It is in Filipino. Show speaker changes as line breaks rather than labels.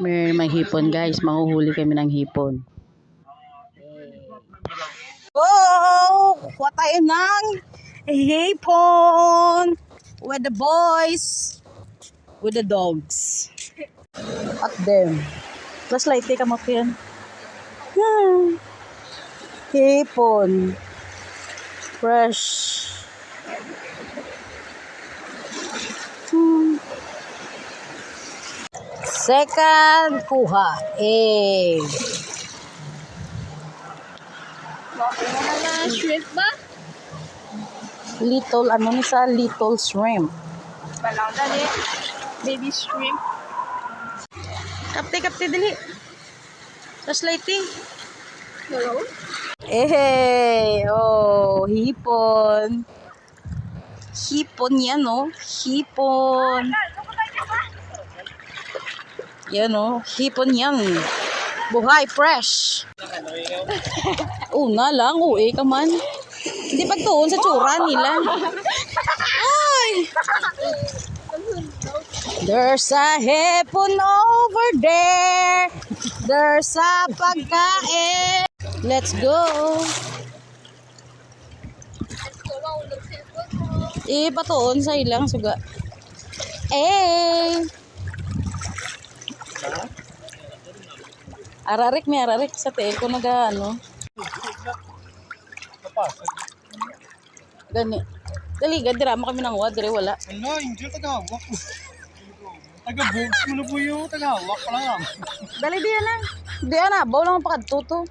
May hipon guys, manguhuli kami ng hipon. Oh, kuha tayo ng hipon with the boys, with the dogs. At them. Plus light ka mo yan. Hipon. Fresh. Second kuha.
Shrimp ba?
Little, ano ni sa little shrimp.
Balang dali. Baby shrimp.
Kapte, dali. Plus light
Hello?
Oh, hipon. Hipon yan, oh. Hipon. Yan, oh. Hipon yan. Buhay, fresh. Una lang, ka man. Hindi pagtuon sa tsura nila. Ay! There's a hipon over there. There's a pagkain. Let's go. Patuon sa ilang suga. Ararik sa tail ko ano. Gani. Dali, gadira mo kami ng wadre, wala.
Ano, Angel, tagawak. Taga-bugs mo na po yung tagawak pa lang.
Dali, diyan na. Diyan na, bawa lang ang pakadtuto.